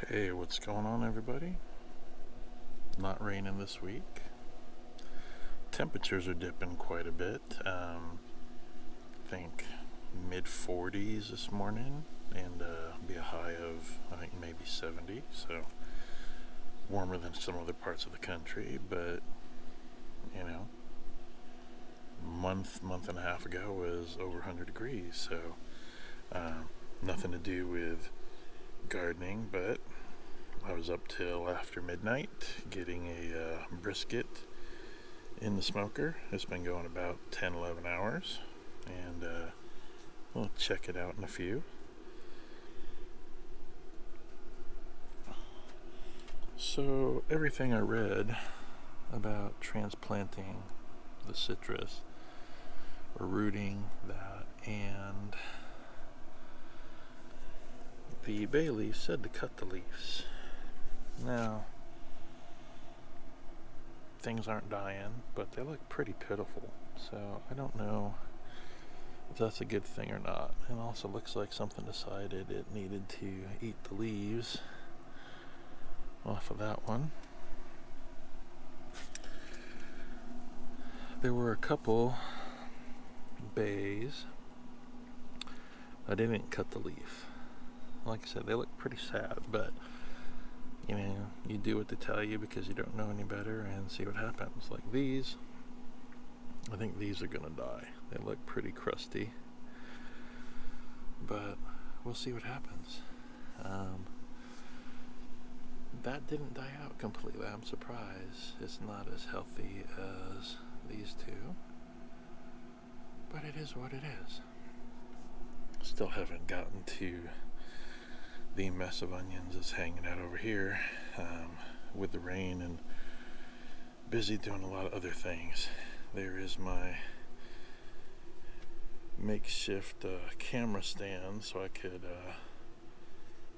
Hey, what's going on, everybody? Not raining this week. Temperatures are dipping quite a bit. I think mid 40s this morning, and be a high of I think maybe 70. So warmer than some other parts of the country, but you know, month and a half ago was over 100 degrees. So nothing to do with gardening, but I was up till after midnight getting a brisket in the smoker. It's been going about 10-11 hours, and we'll check it out in a few. So everything I read about transplanting the citrus or rooting that and the bay leaf said to cut the leaves. Now, things aren't dying, but they look pretty pitiful, so I don't know if that's a good thing or not. It also looks like something decided it needed to eat the leaves off of that one. There were a couple bays I didn't cut the leaf. Like I said, they look pretty sad, but you know, you do what they tell you because you don't know any better and see what happens. Like these, I think these are gonna die. They look pretty crusty, but we'll see what happens. That didn't die out completely. I'm surprised it's not as healthy as these two, but it is what it is. Still haven't gotten to the mess of onions that's hanging out over here with the rain and busy doing a lot of other things. There is my makeshift camera stand, so I could,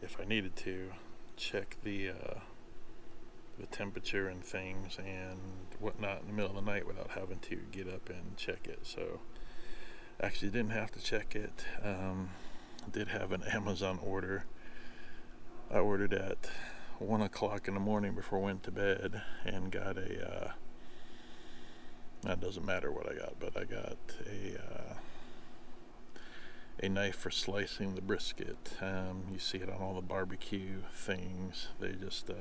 if I needed to, check the temperature and things and whatnot in the middle of the night without having to get up and check it. So actually didn't have to check it. Did have an Amazon order. I ordered at 1 o'clock in the morning before I went to bed and got a that doesn't matter what I got, but I got a knife for slicing the brisket. You see it on all the barbecue things. They just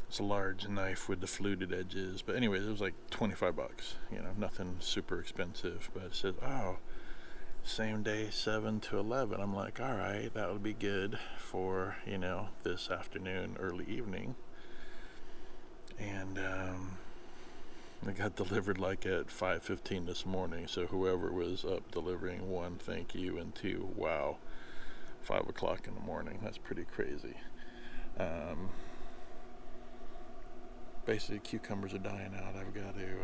it's a large knife with the fluted edges. But anyways, it was like $25. You know, nothing super expensive. But it says, oh, same day 7 to 11. I'm like, all right, that would be good for, you know, this afternoon, early evening. And it got delivered like at 5:15 this morning. So whoever was up delivering, one, thank you, and two, wow, 5 o'clock in the morning. That's pretty crazy. Basically, cucumbers are dying out. I've got to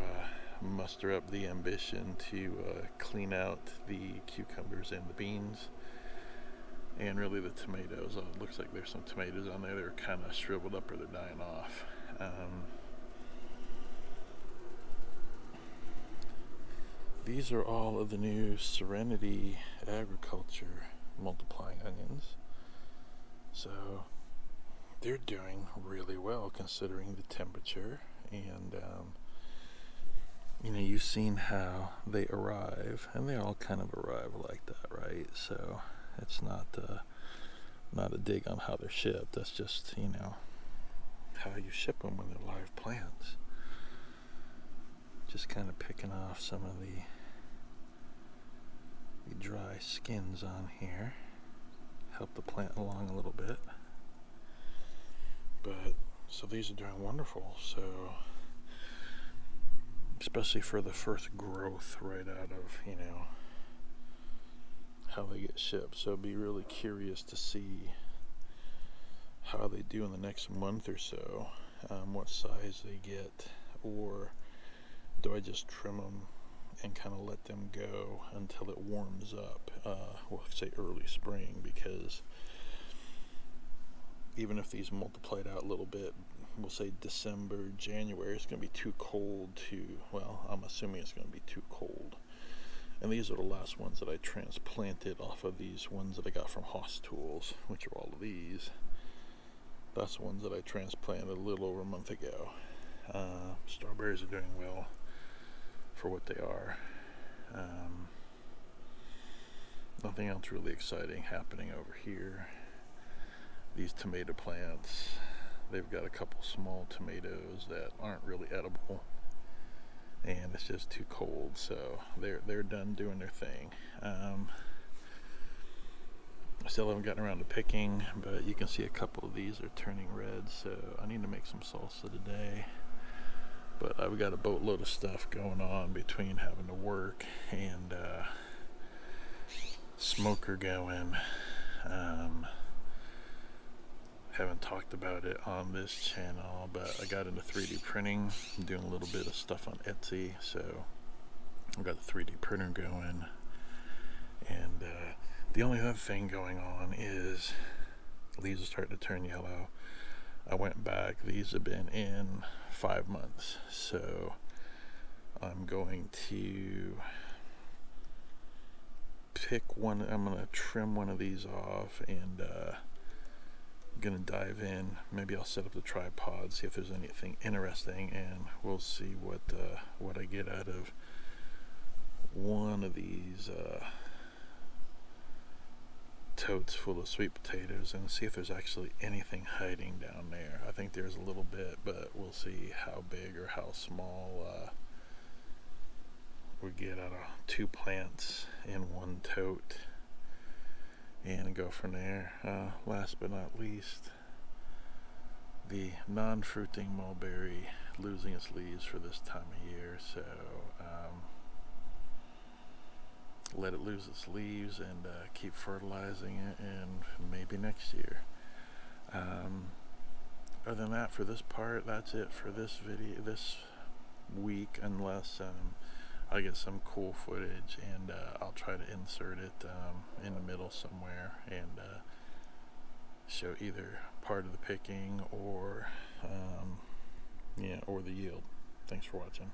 muster up the ambition to clean out the cucumbers and the beans, and really the tomatoes. It looks like there's some tomatoes on there that are kind of shriveled up or they're dying off. These are all of the new Serenity Agriculture multiplying onions. So they're doing really well considering the temperature, and you know, you've seen how they arrive, and they all kind of arrive like that, right? So it's not a dig on how they're shipped. That's just, you know, how you ship them when they're live plants. Just kind of picking off some of the dry skins on here, help the plant along a little bit. But so these are doing wonderful. So especially for the first growth right out of, you know, how they get shipped. So be really curious to see how they do in the next month or so, what size they get, or do I just trim them and kind of let them go until it warms up, we'll say early spring, because even if these multiplied out a little bit, we'll say December, January, it's going to be too cold to, well, I'm assuming it's going to be too cold. And these are the last ones that I transplanted off of these ones that I got from Hoss Tools, which are all of these. That's the ones that I transplanted a little over a month ago. Strawberries are doing well for what they are. Nothing else really exciting happening over here. These tomato plants, they've got a couple small tomatoes that aren't really edible, and it's just too cold, so they're done doing their thing. I still haven't gotten around to picking, but you can see a couple of these are turning red, so I need to make some salsa today. But I've got a boatload of stuff going on between having to work and smoker going. Haven't talked about it on this channel, but I got into 3D printing. I'm doing a little bit of stuff on Etsy, so I've got the 3D printer going. And the only other thing going on is leaves are starting to turn yellow. I went back, these have been in 5 months, so I'm going to pick one. I'm going to trim one of these off, and I'm going to dive in. Maybe I'll set up the tripod, see if there's anything interesting, and we'll see what I get out of one of these totes full of sweet potatoes, and see if there's actually anything hiding down there. I think there's a little bit, but we'll see how big or how small we get out of 2 plants in 1 tote, and go from there. Last but not least, the non-fruiting mulberry losing its leaves for this time of year, so let it lose its leaves and keep fertilizing it, and maybe next year. Other than that, for this part, that's it for this video this week, unless I get some cool footage, and I'll try to insert it in the middle somewhere and show either part of the picking or or the yield. Thanks for watching.